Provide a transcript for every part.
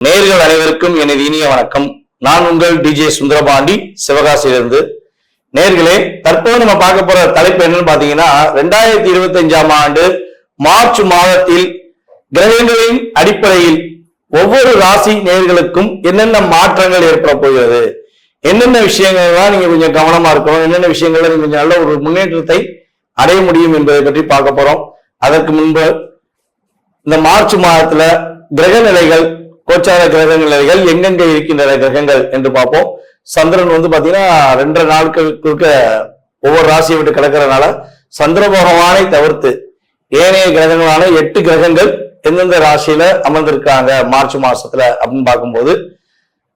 நேயர்கள் அனைவருக்கும் எனது இனிய வணக்கம். நான் உங்கள் டிஜே சுந்தரபாண்டி, சிவகாசியிலிருந்து. நேயர்களே, தற்போது நம்ம பார்க்க போற தலைப்பு என்னன்னு பாத்தீங்கன்னா, 2025ஆம் ஆண்டு மார்ச் மாதத்தில் கிரகங்களின் அடிப்படையில் ஒவ்வொரு ராசி நேயர்களுக்கும் என்னென்ன மாற்றங்கள் ஏற்பட போகிறது, என்னென்ன விஷயங்கள்லாம் நீங்க கொஞ்சம் கவனமா இருக்கணும், என்னென்ன விஷயங்கள்ல நீங்க கொஞ்சம் நல்ல ஒரு முன்னேற்றத்தை அடைய முடியும் என்பதை பற்றி பார்க்க போறோம். அதற்கு முன்பு இந்த மார்ச் மாதத்துல கிரக நிலைகள், கோச்சார கிரக நிலைகள் எங்கெங்க இருக்கின்ற கிரகங்கள் என்று பார்ப்போம். சந்திரன் பாத்தீங்கன்னா 2 நாட்களுக்கு ஒவ்வொரு ராசியை விட்டு கிடக்கிறதுனால சந்திர பகவானை தவிர்த்து ஏனைய கிரகங்களான 8 கிரகங்கள் எந்தெந்த ராசியில அமர்ந்திருக்காங்க மார்ச் மாசத்துல அப்படின்னு பார்க்கும்போது,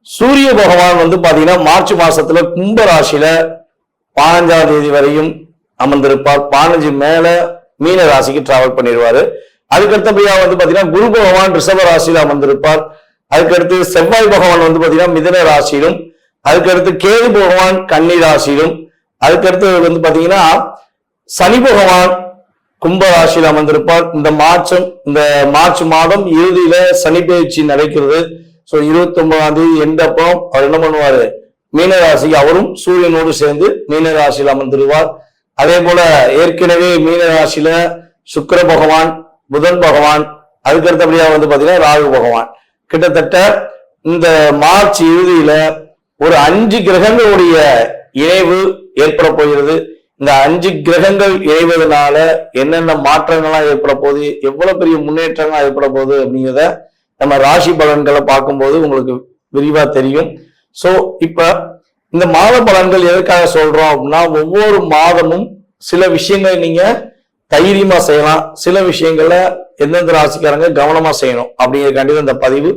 சூரிய பகவான் பாத்தீங்கன்னா மார்ச் மாசத்துல கும்ப ராசியில 15ஆம் தேதி வரையும் அமர்ந்திருப்பார். 15 மேல மீன ராசிக்கு டிராவல் பண்ணிடுவாரு. அதுக்கடுத்தபடியா பாத்தீங்கன்னா குரு பகவான் ரிஷப ராசியில அமர்ந்திருப்பார். அதுக்கடுத்து செவ்வாய் பகவான் பாத்தீங்கன்னா மிதுன ராசியிலும், அதுக்கடுத்து கேது பகவான் கன்னி ராசியிலும், அதுக்கடுத்து பாத்தீங்கன்னா சனி பகவான் கும்ப ராசியில் அமர்ந்திருப்பார். இந்த மார்ச் மாதம் இறுதியில சனி பயிற்சி நடக்கிறது. 29ஆம் தேதி எண்டப்போ அவர் என்ன பண்ணுவாரு, மீன ராசிக்கு அவரும் சூரியனோடு சேர்ந்து மீன ராசியில் அமர்ந்திருவார். அதே போல ஏற்கனவே மீன ராசியில சுக்கிர பகவான், புதன் பகவான், அதுக்கடுத்தபடியா பாத்தீங்கன்னா ராகு பகவான், கிட்டத்தட்ட இந்த மார்ச் இறுதியில ஒரு 5 கிரகங்களுடைய இணைவு ஏற்பட போகிறது. இந்த 5 கிரகங்கள் இணைவதனால என்னென்ன மாற்றங்கள்லாம் ஏற்பட போகுது, எவ்வளவு பெரிய முன்னேற்றங்கள் ஏற்பட போகுது அப்படிங்கிறத நம்ம ராசி பலன்களை பார்க்கும்போது உங்களுக்கு விரிவா தெரியும். சோ இப்ப இந்த மாத பலன்கள் எதற்காக சொல்றோம் அப்படின்னா, ஒவ்வொரு மாதமும் சில விஷயங்களை நீங்க தைரியமா செய்யலாம், சில விஷயங்கள்ல எந்தெந்த ராசிக்காரங்க கவனமா செய்யணும் அப்படிங்கிறதுக்காண்டி இந்த பதிவு.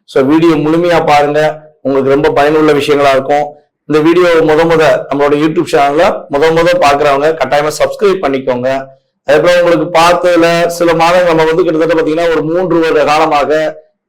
ஸோ வீடியோ முழுமையா பாருங்க, உங்களுக்கு ரொம்ப பயனுள்ள விஷயங்களா இருக்கும். இந்த வீடியோ நம்மளோட யூடியூப் சேனல்ல முத பாக்குறவங்க கட்டாயமா சப்ஸ்கிரைப் பண்ணிக்கோங்க. அதுக்கப்புறம் உங்களுக்கு பார்த்ததுல சில மாதங்கள் நம்ம கிட்டத்தட்ட பாத்தீங்கன்னா ஒரு 3 வருட காலமாக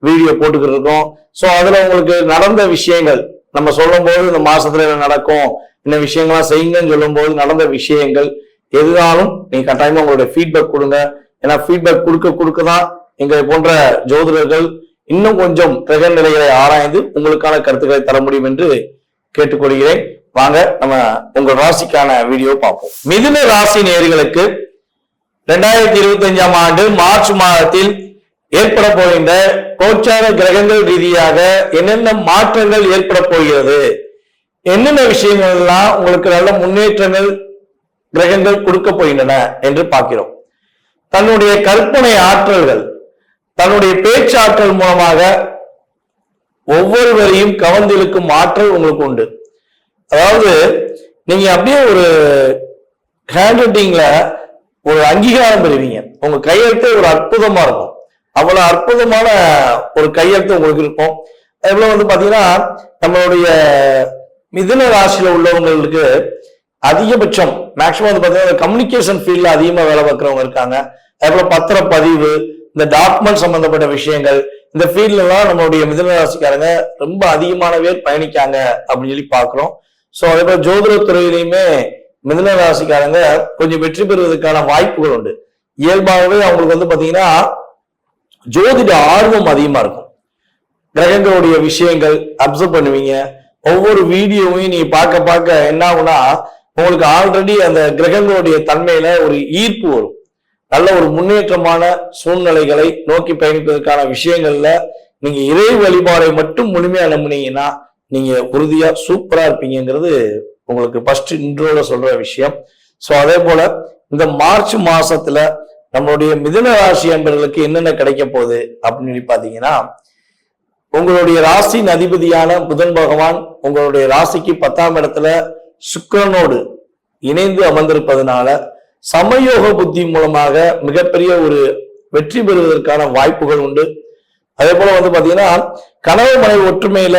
வீடியோ போட்டுக்கிட்டு இருக்கோம். ஸோ அதுல உங்களுக்கு நடந்த விஷயங்கள் நம்ம சொல்லும் போது இந்த மாசத்துல என்ன நடக்கும், இந்த விஷயங்கள்லாம் செய்யுங்கன்னு சொல்லும் போது நடந்த விஷயங்கள் எதுனாலும் நீங்க கட்டாயமா உங்களுடைய ஃபீட்பேக் கொடுங்க. ஏன்னா ஃபீட்பேக் கொடுக்கதான் எங்க போன்ற ஜோதிடர்கள் இன்னும் கொஞ்சம் கிரக நிலைகளை ஆராய்ந்து உங்களுக்கான கருத்துக்களை தர முடியும் என்று கேட்டுக்கொள்கிறேன். வாங்க நம்ம உங்கள் ராசிக்கான வீடியோ பார்ப்போம். மிதுன ராசி நேயர்களுக்கு 2025ஆம் ஆண்டு மார்ச் மாதத்தில் ஏற்பட போகின்ற கோச்சார கிரகங்கள் ரீதியாக என்னென்ன மாற்றங்கள் ஏற்பட போகிறது, என்னென்ன விஷயங்கள் எல்லாம் உங்களுக்கு நல்ல முன்னேற்றங்கள் கிரகங்கள் கொடுக்க போகின்றன என்று பார்க்கிறோம். தன்னுடைய கற்பனை ஆற்றல்கள், தன்னுடைய பேச்சாற்றல் மூலமாக ஒவ்வொருவரையும் கவர்ந்திழுக்கும் ஆற்றல் உங்களுக்கு உண்டு. அதாவது நீங்க அப்படியே ஒரு ஹேண்ட் ரைட்டிங்ல ஒரு அங்கீகாரம் பெறுவீங்க. உங்க கையெழுத்து ஒரு அற்புதமா இருக்கும், அவ்வளவு அற்புதமான ஒரு கையெழுத்து உங்களுக்கு இருக்கும். அதுபோல பாத்தீங்கன்னா நம்மளுடைய மிதுன ராசியில உள்ளவங்களுக்கு அதிகபட்சம் மேக்சிமம் பாத்தீங்கன்னா கம்யூனிகேஷன் ஃபீல்ட்ல அதிகமா வேலை பார்க்கிறவங்க இருக்காங்க. அதுபோல பத்திரப்பதிவு, இந்த டாக்குமெண்ட் சம்பந்தப்பட்ட விஷயங்கள், இந்த ஃபீல்ட்ல எல்லாம் நம்மளுடைய மிதுன ராசிக்காரங்க ரொம்ப அதிகமான பேர் பயணிக்காங்க அப்படின்னு சொல்லி பாக்குறோம். சோ அதே போல ஜோதிடத்துறையிலையுமே மிதுன ராசிக்காரங்க கொஞ்சம் வெற்றி பெறுவதற்கான வாய்ப்புகள் உண்டு. இயல்பாகவே அவங்களுக்கு பாத்தீங்கன்னா ஜோதிட ஆர்வம் அதிகமா இருக்கும். கிரகங்களுடைய விஷயங்கள் அப்சர்வ் பண்ணுவீங்க. ஒவ்வொரு வீடியோவையும் நீங்க பார்க்க என்ன ஆகுனா, உங்களுக்கு ஆல்ரெடி அந்த கிரகங்களுடைய தன்மையில ஒரு ஈர்ப்பு வரும். நல்ல ஒரு முன்னேற்றமான சூழ்நிலைகளை நோக்கி பயணிப்பதற்கான விஷயங்கள்ல நீங்க இறை வழிபாடை மட்டும் முழுமையா நம்பினீங்கன்னா நீங்க உறுதியா சூப்பரா இருப்பீங்கிறது உங்களுக்கு ஃபர்ஸ்ட் இன்ட்ரோல சொல்ற விஷயம். சோ அதே போல இந்த மார்ச் மாசத்துல நம்மளுடைய மிதுன ராசி என்பவர்களுக்கு என்னென்ன கிடைக்க போகுது அப்படின்னு சொல்லி பாத்தீங்கன்னா, உங்களுடைய ராசியின் அதிபதியான புதன் பகவான் உங்களுடைய ராசிக்கு 10ஆம் இடத்துல சுக்கிரனோடு இணைந்து அமர்ந்திருப்பதனால சமயோக புத்தி மூலமாக மிகப்பெரிய ஒரு வெற்றி பெறுவதற்கான வாய்ப்புகள் உண்டு. அதே போல பாத்தீங்கன்னா கணவன் மனைவி ஒற்றுமையில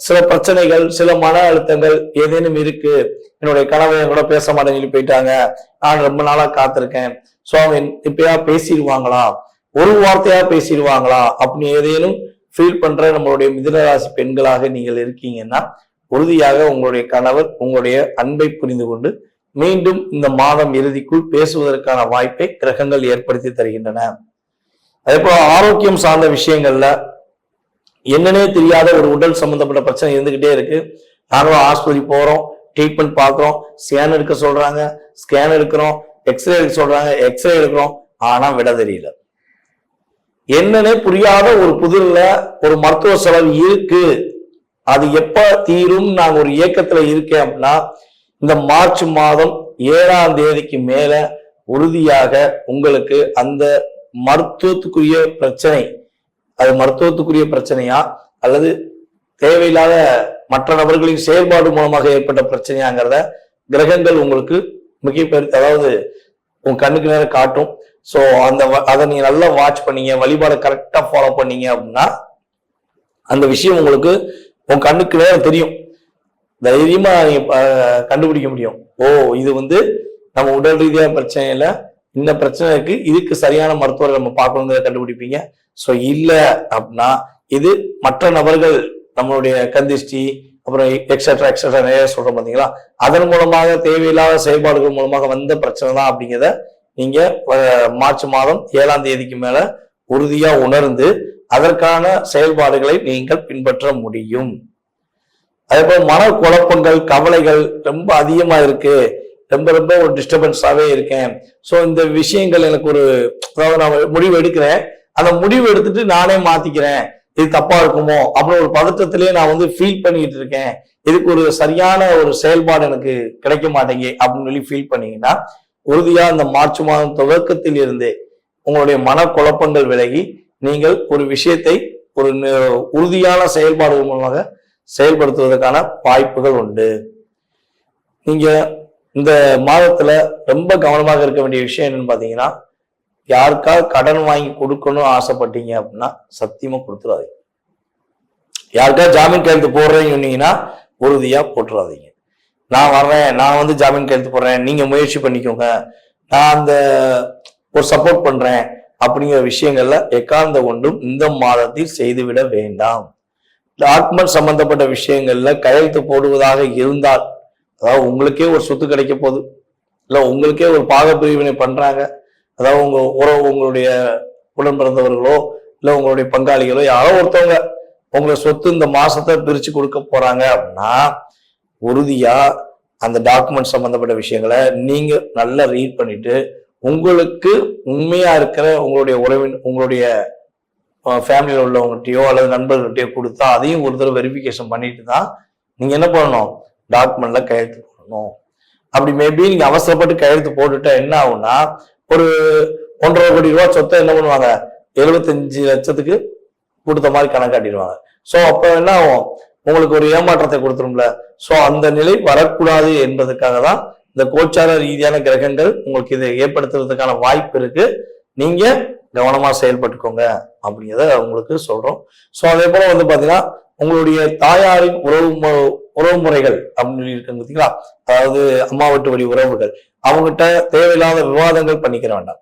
சில பிரச்சனைகள், சில மன அழுத்தங்கள் ஏதேனும் இருக்கு, என்னுடைய கணவன் கூட பேச மாட்டேன்னு சொல்லி போயிட்டாங்க, நான் ரொம்ப நாளா காத்திருக்கேன், சோ அவங்க இப்பயா பேசிடுவாங்களா, ஒரு வார்த்தையா பேசிடுவாங்களா அப்படின்னு ஏதேனும் ஃபீல் பண்ற நம்மளுடைய மிதுனராசி பெண்களாக நீங்கள் இருக்கீங்கன்னா உறுதியாக உங்களுடைய கணவர் உங்களுடைய அன்பை புரிந்து கொண்டு மீண்டும் இந்த மாதம் இறுதிக்குள் பேசுவதற்கான வாய்ப்பை கிரகங்கள் ஏற்படுத்தி தருகின்றன. அதே போல ஆரோக்கியம் சார்ந்த விஷயங்கள்ல என்னன்னே தெரியாத ஒரு உடல் சம்பந்தப்பட்ட பிரச்சனை இருந்துகிட்டே இருக்கு. நாங்களும் ஆஸ்பத்திரி போறோம், ட்ரீட்மெண்ட் பார்க்குறோம், ஸ்கேன் எடுக்க சொல்றாங்க, ஸ்கேன் எடுக்கிறோம், எக்ஸ்ரே எடுக்க சொல்றாங்க, எக்ஸ்ரே எடுக்கிறோம், ஆனா விட தெரியல. என்னன்னே புரியாத ஒரு புதிர்ல ஒரு மருத்துவ செலவு இருக்கு. அது எப்ப தீரும் நான் ஒரு இயக்கத்துல இருக்கேன் அப்படின்னா, இந்த மார்ச் மாதம் 7ஆம் தேதிக்கு மேல உறுதியாக உங்களுக்கு அந்த மருத்துவத்துக்குரிய பிரச்சனை, அது மருத்துவத்துக்குரிய பிரச்சனையா அல்லது தேவையில்லாத மற்ற நபர்களின் செயல்பாடு மூலமாக ஏற்பட்ட பிரச்சனையாங்கிறத கிரகங்கள் உங்களுக்கு அதாவது உங்க கண்ணுக்கு நேரம் காட்டும். ஸோ அதை நீங்க நல்லா வாட்ச் பண்ணீங்க, வழிபாடை கரெக்டா ஃபாலோ பண்ணீங்க அப்படின்னா அந்த விஷயம் உங்களுக்கு உங்க கண்ணுக்கு நேரம் தெரியும், தைரியமா நீங்க கண்டுபிடிக்க முடியும். ஓ, இது நம்ம உடல் ரீதியான பிரச்சனை இல்லை, இந்த பிரச்சனைக்கு இதுக்கு சரியான மருத்துவரை நம்ம பார்க்கணுங்கிறத கண்டுபிடிப்பீங்க. ஸோ இல்ல அப்படின்னா இது மற்ற நபர்கள் நம்மளுடைய கந்திஷ்டி அப்புறம் எக்ஸட்ரா எக்ஸட்ரா நிறைய சொல்றோம் பார்த்தீங்களா, அதன் மூலமாக தேவையில்லாத செயல்பாடுகள் மூலமாக வந்த பிரச்சனை தான் அப்படிங்கிறத நீங்க மார்ச் மாதம் 7ஆம் தேதிக்கு மேல உறுதியா உணர்ந்து அதற்கான செயல்பாடுகளை நீங்கள் பின்பற்ற முடியும். அதே போல மன குழப்பங்கள், கவலைகள் ரொம்ப அதிகமா இருக்கு, ரொம்ப ரொம்ப ஒரு டிஸ்டர்பன்ஸாவே இருக்கேன். ஸோ இந்த விஷயங்கள் எனக்கு அதாவது நான் முடிவு எடுக்கிறேன், அந்த முடிவு எடுத்துட்டு நானே மாத்திக்கிறேன், இது தப்பா இருக்குமோ அப்படின்னு ஒரு பதட்டத்திலேயே நான் ஃபீல் பண்ணிட்டு இருக்கேன், இதுக்கு ஒரு சரியான ஒரு செயல்பாடு எனக்கு கிடைக்க மாட்டேங்க அப்படின்னு சொல்லி ஃபீல் பண்ணீங்கன்னா உறுதியா இந்த மார்ச் மாதம் துவக்கத்தில் இருந்தே உங்களுடைய மனக்குழப்பங்கள் விலகி நீங்கள் ஒரு விஷயத்தை ஒரு உறுதியான செயல்பாடுகள் மூலமாக செயல்படுத்துவதற்கான வாய்ப்புகள் உண்டு. நீங்க இந்த மாதத்துல ரொம்ப கவனமாக இருக்க வேண்டிய விஷயம் என்னன்னு பாத்தீங்கன்னா, யாருக்காவது கடன் வாங்கி கொடுக்கணும்னு ஆசைப்பட்டீங்க அப்படின்னா சத்தியமா கொடுத்துடாதீங்க. யாருக்காவது ஜாமீன் கையெழுத்து போடுறேன்னு சொன்னீங்கன்னா உறுதியா போட்டுறாதீங்க. நான் வர்றேன், நான் ஜாமீன் கையெழுத்து போடுறேன், நீங்க முயற்சி பண்ணிக்கோங்க, நான் ஒரு சப்போர்ட் பண்றேன் அப்படிங்கிற விஷயங்கள்ல எக்கார்ந்த கொண்டும் இந்த மாதத்தில் செய்துவிட வேண்டாம். டாக்குமெண்ட் சம்பந்தப்பட்ட விஷயங்கள்ல கையெழுத்து போடுவதாக இருந்தால், அதாவது உங்களுக்கே ஒரு சொத்து கிடைக்க போகுது, இல்ல உங்களுக்கே ஒரு பாக பிரிவினை பண்றாங்க, அதாவது உங்களுடைய உடன் பிறந்தவர்களோ இல்ல உங்களுடைய பங்காளிகளோ யாரோ ஒருத்தவங்க உங்களை சொத்து இந்த மாசத்தை பிரிச்சு கொடுக்க போறாங்க அப்படின்னா உறுதியா அந்த டாக்குமெண்ட் சம்பந்தப்பட்ட விஷயங்களை நீங்க நல்லா ரீட் பண்ணிட்டு உங்களுக்கு உண்மையா இருக்கிற உங்களுடைய ஃபேமிலியில் உள்ளவங்ககிட்டயோ அல்லது நண்பர்கள்கிட்டயோ கொடுத்தா அதையும் ஒரு தடவை வெரிஃபிகேஷன் பண்ணிட்டு தான் நீங்க என்ன பண்ணணும், டாக்குமெண்ட்ல கையெழுத்து போடணும். அப்படி மேபி நீங்க அவசரப்பட்டு கையெழுத்து போட்டுட்டா என்ன ஆகும்னா, ஒரு 1.5 கோடி ரூபாய் சொத்தை என்ன பண்ணுவாங்க, 75 லட்சத்துக்கு கொடுத்த மாதிரி கணக்காட்டிடுவாங்க. ஸோ அப்ப என்ன ஆகும், உங்களுக்கு ஒரு ஏமாற்றத்தை கொடுத்துரும்ல. ஸோ அந்த நிலை வரக்கூடாது என்பதற்காக தான் இந்த கோச்சார ரீதியான கிரகங்கள் உங்களுக்கு இதை ஏற்படுத்துறதுக்கான வாய்ப்பு இருக்கு. நீங்க கவனமா செயல்பட்டுக்கோங்க அப்படிங்கிறத உங்களுக்கு சொல்றோம். ஸோ அதே போல பாத்தீங்கன்னா உங்களுடைய தாயாரின் உறவு முறைகள் அப்படின்னு சொல்லி இருக்கு பார்த்தீங்களா, அதாவது அம்மா வீட்டு வழி உறவுகள், அவங்ககிட்ட தேவையில்லாத விவாதங்கள் பண்ணிக்கிற வேண்டாம்.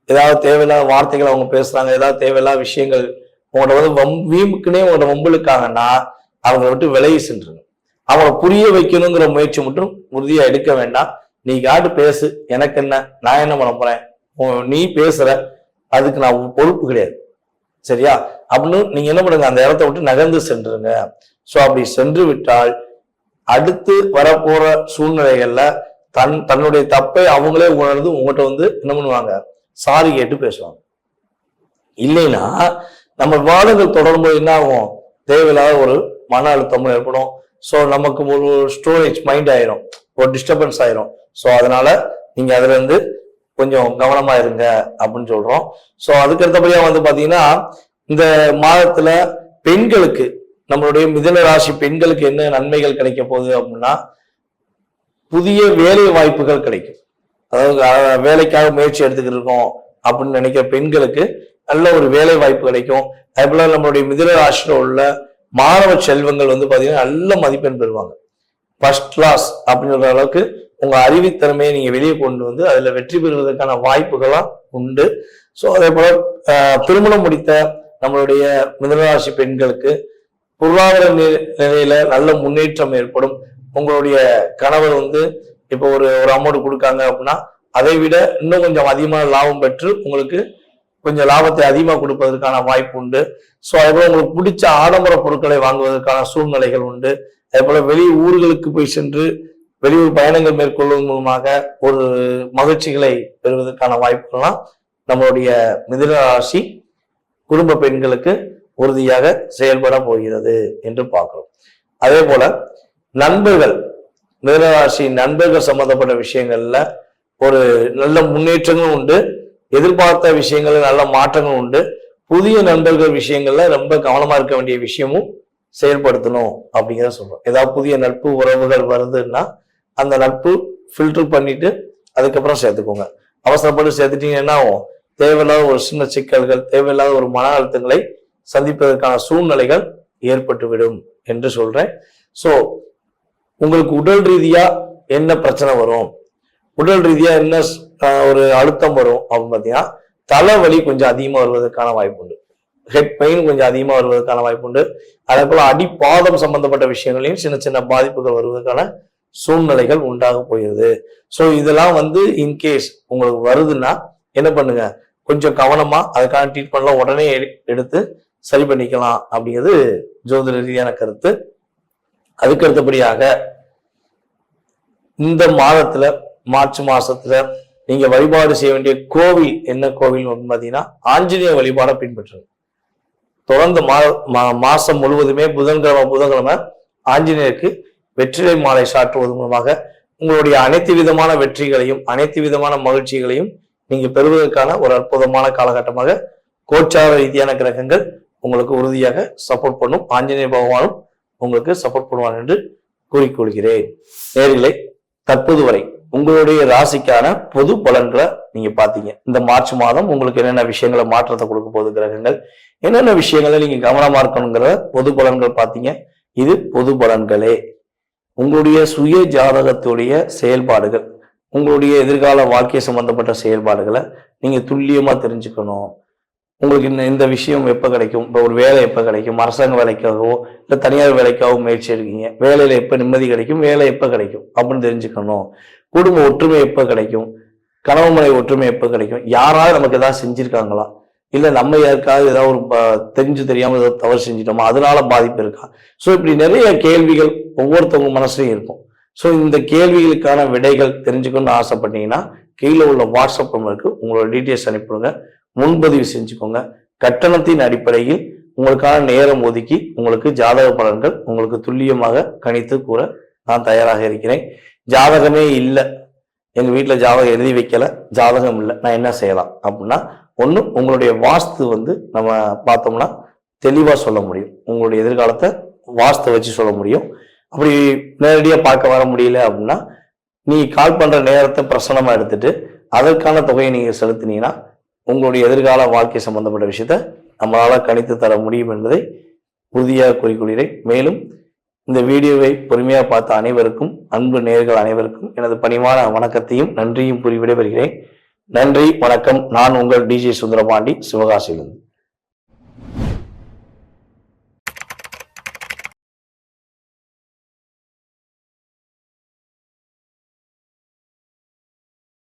ஏதாவது தேவையில்லாத வார்த்தைகள் அவங்க பேசுறாங்க, ஏதாவது தேவையில்லாத விஷயங்கள் உங்களோட வீம்புக்குன்னே உங்களோட வம்புலுக்காங்கன்னா அவங்க விட்டு விலகி சென்றுங்க. அவங்கள புரிய வைக்கணுங்கிற முயற்சி மட்டும் உறுதியா எடுக்க வேண்டாம். நீ காட்டு பேசு, எனக்கு என்ன, நான் என்ன பண்ண போறேன், நீ பேசுற, அதுக்கு நான் பொறுப்பு கிடையாது, சரியா அப்படின்னு நீங்க என்ன பண்ணுங்க, அந்த இடத்த விட்டு நகர்ந்து சென்றுருங்க. ஸோ அப்படி சென்று விட்டால் அடுத்து வரப்போற சூழ்நிலைகள்ல தன்னுடைய தப்பை அவங்களே உணர்ந்து உங்கள்கிட்ட என்ன பண்ணுவாங்க, சாரி கேட்டு பேசுவாங்க. இல்லைன்னா நம்ம விவாதங்கள் தொடரும்போது என்ன ஆகும், தேவையில்லாத ஒரு மன அழுத்தமும் ஏற்படும். ஸோ நமக்கு ஒரு ஸ்டோரேஜ் மைண்ட் ஆயிரும், ஒரு டிஸ்டர்பன்ஸ் ஆயிரும். ஸோ அதனால நீங்க அதுல இருந்து கொஞ்சம் கவனமா இருங்க அப்படின்னு சொல்றோம். ஸோ அதுக்கு அடுத்தபடியா பாத்தீங்கன்னா இந்த மாதத்துல பெண்களுக்கு, நம்மளுடைய மிதுன ராசி பெண்களுக்கு என்ன நன்மைகள் கிடைக்க போகுது அப்படின்னா, புதிய வேலை வாய்ப்புகள் கிடைக்கும். அதாவது வேலைக்காக முயற்சி எடுத்துக்கிட்டு இருக்கோம் அப்படின்னு நினைக்கிற பெண்களுக்கு நல்ல ஒரு வேலை வாய்ப்பு கிடைக்கும். அதே போல நம்மளுடைய மிதுன ராசியில உள்ள மாணவ செல்வங்கள் பாத்தீங்கன்னா நல்ல மதிப்பெண் பெறுவாங்க. ஃபர்ஸ்ட் கிளாஸ் அப்படிங்கிற அளவுக்கு உங்க அறிவுத்திறமையை நீங்க வெளியே கொண்டு அதுல வெற்றி பெறுவதற்கான வாய்ப்புகள்லாம் உண்டு. ஸோ அதே போல திருமணம் முடித்த நம்மளுடைய மிதுனராசி பெண்களுக்கு பொருளாதார நிலையில நல்ல முன்னேற்றம் ஏற்படும். உங்களுடைய கணவர் இப்போ ஒரு அமௌண்ட் கொடுக்காங்க அப்படின்னா அதை விட இன்னும் கொஞ்சம் அதிகமான லாபம் பெற்று உங்களுக்கு கொஞ்சம் லாபத்தை அதிகமாக கொடுப்பதற்கான வாய்ப்பு உண்டு. ஸோ அதே உங்களுக்கு பிடிச்ச ஆடம்பர பொருட்களை வாங்குவதற்கான சூழ்நிலைகள் உண்டு. அதே போல வெளி ஊர்களுக்கு போய் சென்று வெளியூர் பயணங்கள் மேற்கொள்வதன் மூலமாக ஒரு மகிழ்ச்சிகளை பெறுவதற்கான வாய்ப்புகள்லாம் நம்மளுடைய மிதுன ராசி குடும்ப பெண்களுக்கு உறுதியாக செயல்பட போகிறது என்று பார்க்கிறோம். அதே போல நண்பர்கள், மிதுனராசி நண்பர்கள் சம்பந்தப்பட்ட விஷயங்கள்ல ஒரு நல்ல முன்னேற்றங்களும் உண்டு. எதிர்பார்த்த விஷயங்கள்ல நல்ல மாற்றங்களும் உண்டு. புதிய நண்பர்கள் விஷயங்கள்ல ரொம்ப கவனமா இருக்க வேண்டிய விஷயமும் செயல்படுத்தணும் அப்படிங்கிறத சொல்றோம். ஏதாவது புதிய நட்பு உறவுகள் வருதுன்னா அந்த நட்பு ஃபில்டர் பண்ணிட்டு அதுக்கப்புறம் சேர்த்துக்கோங்க. அவசரப்பட்டு சேர்த்துட்டீங்கன்னா தேவையில்லாத ஒரு சின்ன சிக்கல்கள், தேவையில்லாத ஒரு மன அழுத்தங்களை சந்திப்பதற்கான சூழ்நிலைகள் ஏற்பட்டுவிடும் என்று சொல்றேன். ஸோ உங்களுக்கு உடல் ரீதியா என்ன பிரச்சனை வரும், உடல் ரீதியா என்ன ஒரு அழுத்தம் வரும் அப்படின்னு பார்த்தீங்கன்னா, தலைவலி கொஞ்சம் அதிகமாக வருவதற்கான வாய்ப்பு உண்டு. ஹெட் பெயின் கொஞ்சம் அதிகமாக வருவதற்கான வாய்ப்பு உண்டு. அதே போல அடிப்பாதம் சம்பந்தப்பட்ட விஷயங்களையும் சின்ன சின்ன பாதிப்புகள் வருவதற்கான சூழ்நிலைகள் உண்டாக போகிறது. ஸோ இதெல்லாம் இன்கேஸ் உங்களுக்கு வருதுன்னா என்ன பண்ணுங்க, கொஞ்சம் கவனமா அதுக்கான ட்ரீட்மெண்ட்லாம் உடனே எடுத்து சரி பண்ணிக்கலாம் அப்படிங்கிறது ஜோதிட ரீதியான கருத்து. அதுக்கு அடுத்தபடியாக இந்த மாதத்துல மார்ச் மாசத்துல நீங்க வழிபாடு செய்ய வேண்டிய கோவில் என்ன கோவில் பார்த்தீங்கன்னா ஆஞ்சநேய வழிபாடை பின்பற்றுங்க. தொடர்ந்து மாசம் முழுவதுமே புதன்கிழமை ஆஞ்சநேயருக்கு வெற்றிலை மாலை சாற்றுவது மூலமாக உங்களுடைய அனைத்து விதமான வெற்றிகளையும் அனைத்து விதமான மகிழ்ச்சிகளையும் நீங்க பெறுவதற்கான ஒரு அற்புதமான காலகட்டமாக கோச்சார ரீதியான கிரகங்கள் உங்களுக்கு உறுதியாக சப்போர்ட் பண்ணும். ஆஞ்சநேய பகவானும் உங்களுக்கு சப்போர்ட் பண்ணுவார் என்று கூறிக்கொள்கிறேன். நேர்களே, தற்போது வரை உங்களுடைய ராசிக்கான பொது பலன்களை நீங்க பாத்தீங்க. இந்த மார்ச் மாதம் உங்களுக்கு என்னென்ன விஷயங்களை மாற்றத்தை கொடுக்க போகுது கிரகங்கள், என்னென்ன விஷயங்களை நீங்க கவனமா இருக்கணுங்கிற பொது பலன்கள் பாத்தீங்க. இது பொது பலன்களே. உங்களுடைய சுய ஜாதகத்துடைய செயல்பாடுகள், உங்களுடைய எதிர்கால வாழ்க்கை சம்பந்தப்பட்ட செயல்பாடுகளை நீங்க துல்லியமா தெரிஞ்சுக்கணும். உங்களுக்கு இந்த விஷயம் எப்போ கிடைக்கும், இப்போ ஒரு வேலை எப்போ கிடைக்கும், அரசாங்க வேலைக்காகவோ இல்லை தனியார் வேலைக்காகவோ முயற்சி எடுக்கீங்க, வேலையில எப்போ நிம்மதி கிடைக்கும், வேலை எப்போ கிடைக்கும் அப்படின்னு தெரிஞ்சுக்கணும். குடும்ப ஒற்றுமை எப்போ கிடைக்கும், கணவன் மனைவி ஒற்றுமை எப்போ கிடைக்கும், யாராவது நமக்கு ஏதாவது செஞ்சிருக்காங்களா, இல்லை நம்ம யாருக்காவது ஏதாவது ஒரு தெரிஞ்சு தெரியாமல் ஏதாவது தவறு செஞ்சிட்டோமா, அதனால பாதிப்பு இருக்கா. ஸோ இப்படி நிறைய கேள்விகள் ஒவ்வொருத்தவங்க மனசுலையும் இருக்கும். ஸோ இந்த கேள்விகளுக்கான விடைகள் தெரிஞ்சுக்கணும்னு ஆசைப்பட்டீங்கன்னா கீழே உள்ள வாட்ஸ்அப் நம்பருக்கு உங்களோட டீட்டெயில்ஸ் அனுப்பிடுங்க. முன்பதிவு செஞ்சுக்கோங்க. கட்டணத்தின் அடிப்படையில் உங்களுக்கான நேரம் ஒதுக்கி உங்களுக்கு ஜாதக பலன்கள் உங்களுக்கு துல்லியமாக கணித்து கூற நான் தயாராக இருக்கிறேன். ஜாதகமே இல்லை, எங்க வீட்டில் ஜாதகம் எழுதி வைக்கல, ஜாதகம் இல்லை, நான் என்ன செய்யலாம் அப்படின்னா, ஒன்று உங்களுடைய வாஸ்து நம்ம பார்த்தோம்னா தெளிவாக சொல்ல முடியும். உங்களுடைய எதிர்காலத்தை வாஸ்து வச்சு சொல்ல முடியும். அப்படி நேரடியாக பார்க்க வர முடியல அப்படின்னா நீ கால் பண்ற நேரத்தை பிரசனமா எடுத்துட்டு அதற்கான தொகையை நீங்க செலுத்தினீங்கன்னா உங்களுடைய எதிர்கால வாழ்க்கை சம்பந்தப்பட்ட விஷயத்த நம்மளால கணித்து தர முடியும் என்பதை உறுதியாக கூறிக்கொள்கிறேன். மேலும் இந்த வீடியோவை பொறுமையாக பார்த்த அனைவருக்கும், அன்பு நேயர்கள் அனைவருக்கும் எனது பணிவான வணக்கத்தையும் நன்றியும் கூறி விடைபெறுகிறேன். நன்றி, வணக்கம். நான் உங்கள் டிஜே சுந்தரபாண்டி, சிவகாசியிலிருந்து.